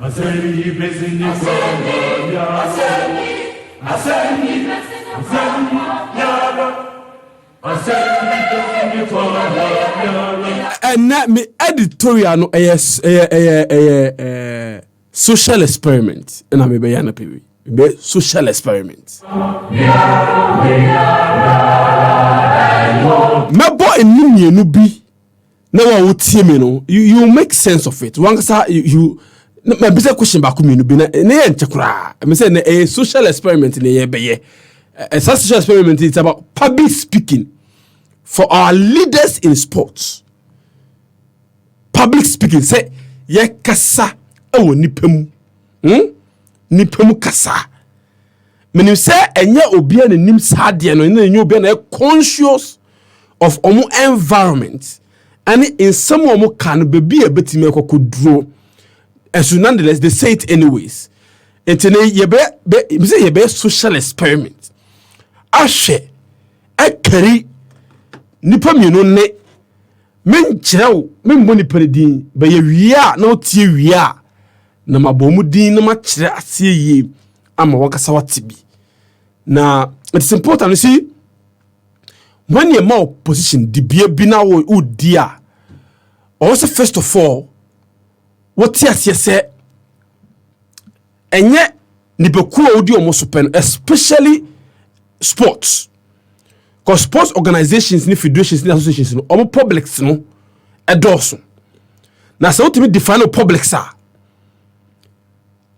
And that me editorial no social experiment. And I'm a social experiment. My boy in no be now would see me no you make sense of it. One you my business question back me no be na chakra. I say a social experiment in a social experiment is about public speaking for our leaders in sports. Public speaking say ye kasa ewo nipem nipem kasa menim say enye obi an nim sade no enye obi na conscious of omo environment and in some omo kan bebi e betime kokoduro and so nonetheless they say it anyways etene ye be social experiment ahwe akari nipa mienu ne men kyerɛw men boni predin be ye wia na otie wia na mabomu din na ma kyerɛ asie yie ama wakasa watibi na it's important to see when you more position the be na wo dia also first of all what you say enye nibeku odi omo super especially sports. Because sports organizations, ni federations, ni associations, no, omo publics no, edoso. Na se ultimate define o publics are.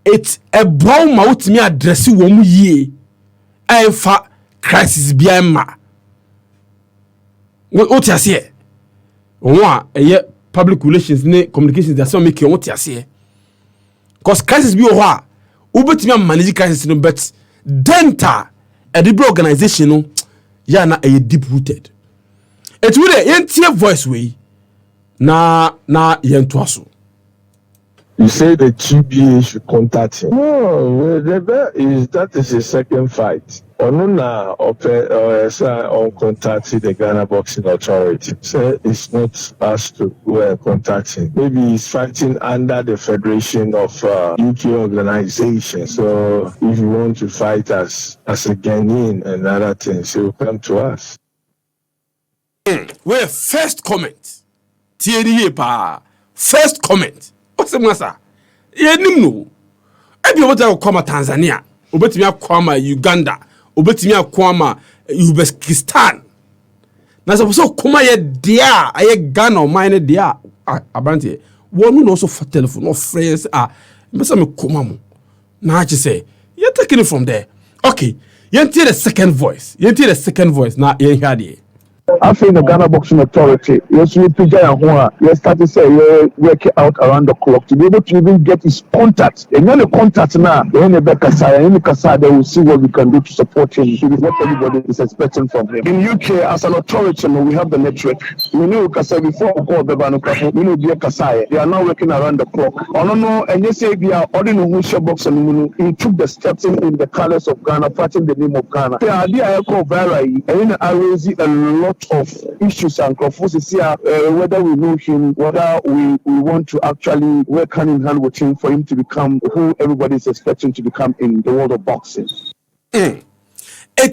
It's a brown ma ultimate addressi womu ye. Fa crisis biya ma. What you say? One, public relations, ni communications, that's what make you what you say. Because crisis biya wa, ubetimi manage crisis no, but denta a debut organization no. Ya na a deep rooted. It will a voice way na yentuaso. You say the GBA should contact him. No, that is a second fight. Onuna on contacting the Ghana Boxing Authority. So it's not us to go and contact him. Maybe he's fighting under the Federation of UK organization. So if you want to fight us as a Ghanaian and other things, he will come to us. Well, first comment. Thierry pa. First comment. What's the matter? No. Ebi obetimi akwa Tanzania, obetimi akwa Uganda, obetimi akwa Uzbekistan. Na so kuma ye dia, aye Ghana o mine dia abante. Wonu no so for telephone, no friends mbesa me kuma mo. Na achi say, you taking it from there. Okay. You hear the second voice. Na you hear there. I think the Ghana Boxing Authority, yes, we start to say work out around the clock to be able to even get his contact. And when the contact now, when the Kasa, they will see what we can do to support him. It is what everybody is expecting from him. In UK, as an authority, we have the network. We know Kasa before we call Bebanuka, we know Kasa. They are now working around the clock. And you say we are ordinary who boxing. He took the steps in the colors of Ghana, fighting the name of Ghana. The idea I call Virai, and I raise a lot of issues and confuses here, whether we know him, whether we want to actually work hand in hand with him for him to become who everybody is expecting to become in the world of boxing. It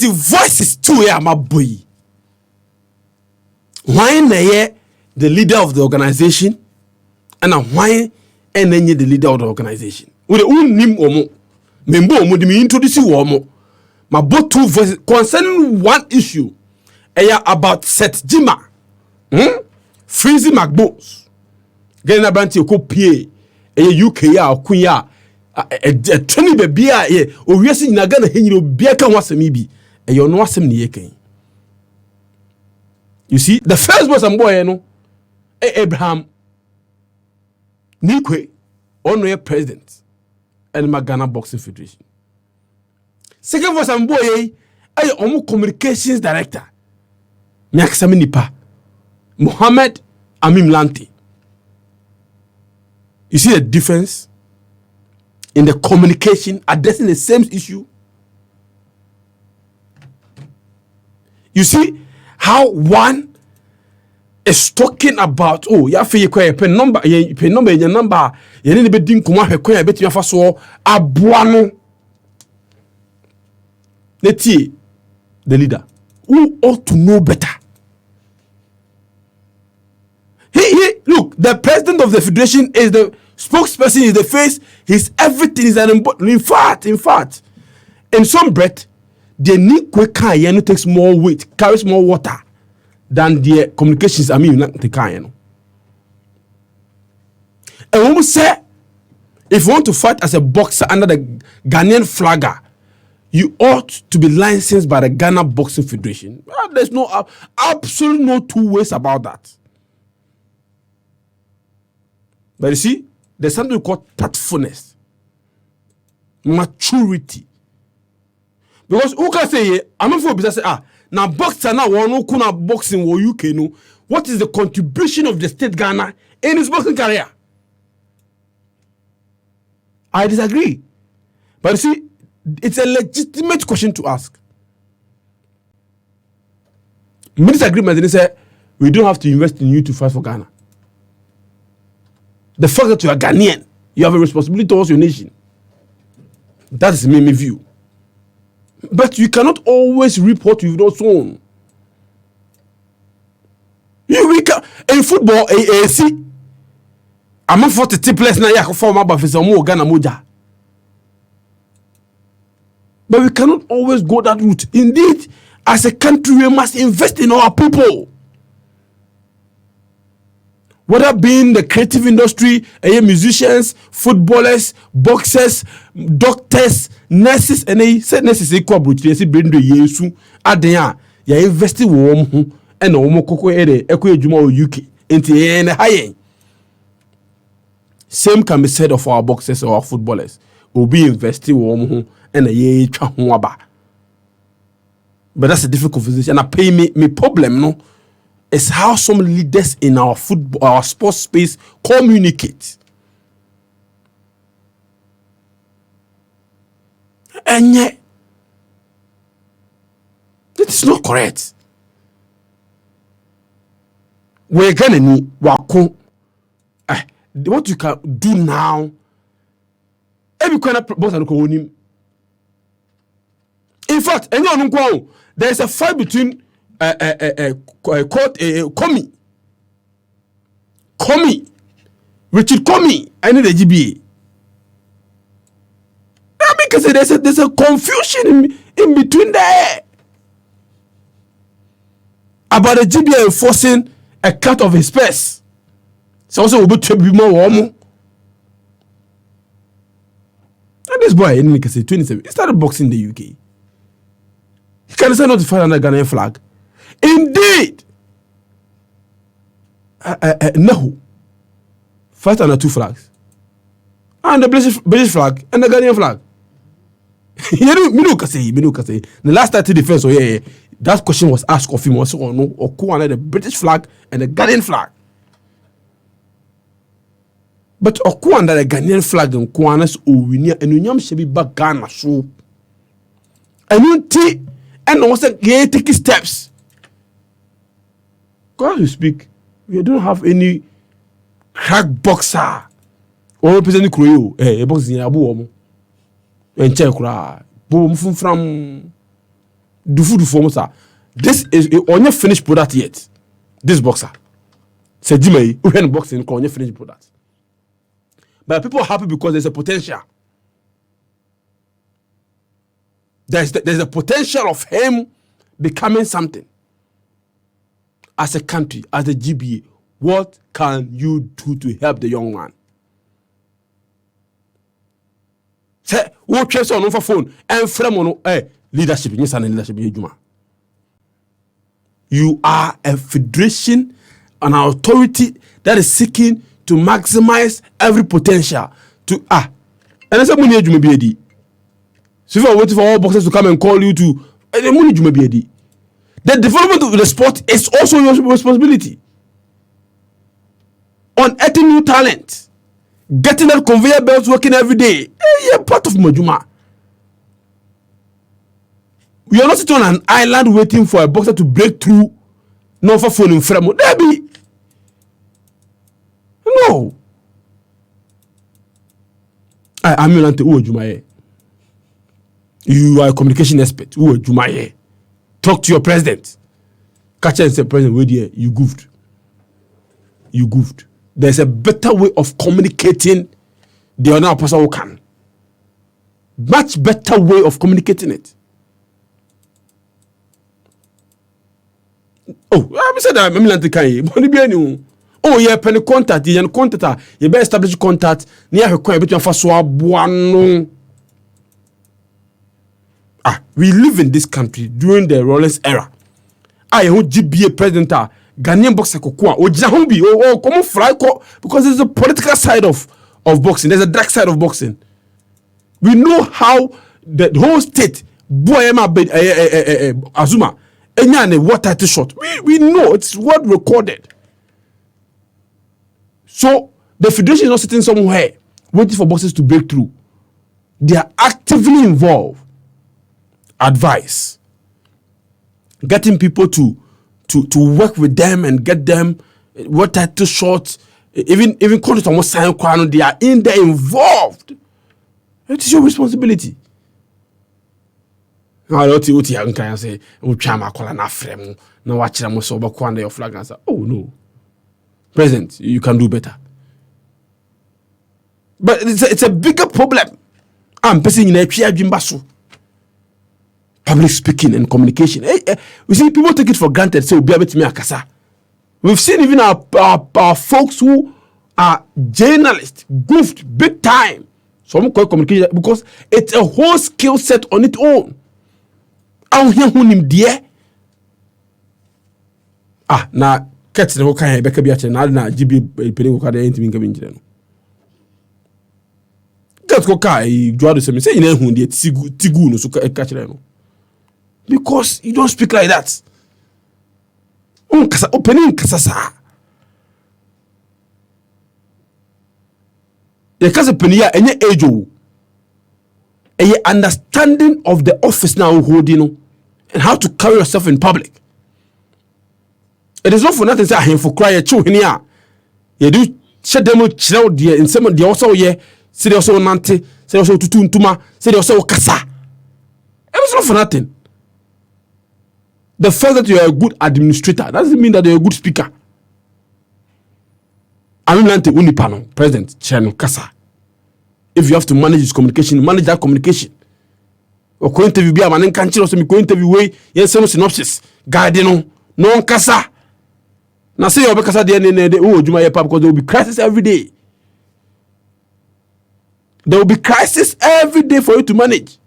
voices too, my boy. Why the leader of the organization and why and then the leader of the organization? With the own name omo, member omo di me introduce you omo. My both two voices concerning one issue. About Seth Jima, Freezy McBones, Ghana Banty Kopie, UK or Kuya, a training baby, or we are seeing Nagana Henry Biaka was a maybe, and you're not some near. You see, the first was a boy, no, Abraham Nikwe, honorary president, and my Ghana Boxing Federation. Second was a boy, a communications director. Nyakasami nipa Mohammed Amim Lanti. You see the difference in the communication addressing the same issue? You see how one is talking about ya fe ye pen number your number ye ne be din komo ahwe kwan ya betimi afa so aboa no the leader who ought to know better. Look, the president of the federation is the spokesperson, is the face, he's everything, is an important. In fact, in some breath, the need quick takes more weight, carries more water than the communications. I mean, the kind. And when we say, if you want to fight as a boxer under the Ghanaian flagger, you ought to be licensed by the Ghana Boxing Federation. There's no absolutely no two ways about that. But you see, there's something called tactfulness, maturity. Because who can say, I'm not for business, now boxer now one kuna boxing wo UK no. What is the contribution of the state Ghana in his boxing career? I disagree. But you see, it's a legitimate question to ask. Minister agreement, they say we don't have to invest in you to fight for Ghana. The fact that you are Ghanaian, you have a responsibility towards your nation. That is my view. But you cannot always reap what you've not sown. In football, see, I'm not 40 place now. I form up for some more Ghana moja. But we cannot always go that route. Indeed, as a country, we must invest in our people. Whether being the creative industry, musicians, footballers, boxers, doctors, nurses, and they said nurses equal brute. They say bring the yesu. Adenya, ya investi warm and omo koko ere ekwe juma UK. Inti ene high. Same can be said of our boxers or our footballers. We'll be investing warm and a ye chahwaba. But that's a difficult conversation. And I pay me problem no. Is how some leaders in our football, our sports space communicate. And yet, it is not correct. We're gonna need what you can do now. Every kind of boss and in fact, there is a fight between Comey, Richard Comey, and the GBA. Because there's a confusion in between there about the GBA enforcing a cut of his purse. So also will be more warm. And this boy, in 27, he started boxing in the UK. He can say not to fight under Ghanaian flag. Indeed, no, fight under two flags, and the British flag and the Ghanaian flag. The last 30 defense, that question was asked of him also, no, or who under the British flag and the Ghanaian flag. But who under the Ghanaian flag and Kwanas Uwinia and Unyam should be back Ghana so. And you take and also take steps. God you speak, we don't have any crack boxer or representing Creole. A boxing in Abu and check boom from do food for Musa. This is on your finished product yet. This boxer said Jimmy, we can boxing on your finished product. But people are happy because there's a potential. There's a potential of him becoming something. As a country, as a GBA, what can you do to help the young man? Say, who trace on over phone and from on leadership, yes, and leadership. You are a federation, an authority that is seeking to maximize every potential to and I said, money you may be a so if you're waiting for all boxers to come and call you to the money you may be a the development of the sport is also your responsibility. Unearthing new talent, getting that conveyor belts working every day. You're part of Majuma. You're not sitting on an island waiting for a boxer to break through. No for phone in frame. There be No. I'm Milante Uojumaye. You are a communication expert. Uojumaye. Talk to your president. Catch and say, President, wait here. You goofed. You goofed. There's a better way of communicating the other person who can. Much better way of communicating it. Oh, I said that. Milante Kai. Oh, yeah, penny contact. You contact. You better establish contact. Near her coin between Faswa Buano. We live in this country during the Rawlings era. I who GBA president Ghanaian boxer kokua o jahumbi o come fly because there's a political side of boxing. There's a dark side of boxing. We know how the whole state Boyema Azuma enyane what title shot. We know it's what recorded. So the federation is not sitting somewhere waiting for boxers to break through. They are actively involved. Advice, getting people to work with them and get them what title shots, even content almost sign kwano, they are in there involved. It is your responsibility. I don't know what you can say. Oh no, President, you can do better. But it's a bigger problem. I'm passing in a Jimbasu. Public speaking and communication. We see people take it for granted. Say, we've seen even our folks who are journalists goofed big time. Some call communication because it's a whole skill set on its own. Now catch the whole kind of Becca na GB penny card anything coming. Just go kai draw the same. Say you know who the tigu no so catch them. Because you don't speak like that. Opening kasasa. The kasa penia enye ejo. A understanding of the office now holding and how to carry yourself in public. It is not for nothing say him for cry a chu hinia. You do shed them chill there in some of the also ye say they also nante, say also tutuntuma, say they also kasa. It is not for nothing. The fact that you are a good administrator doesn't mean that you're a good speaker. Aminante Unipano, President Cheno Kasa. If you have to manage his communication, manage that communication. Or go interview be a man and can't tell us go interview way, yes, some synopsis, guardian, no Kasa. Now say you're Kasa the because there will be crisis every day. There will be crisis every day for you to manage.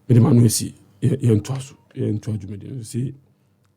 But the man will see, you see,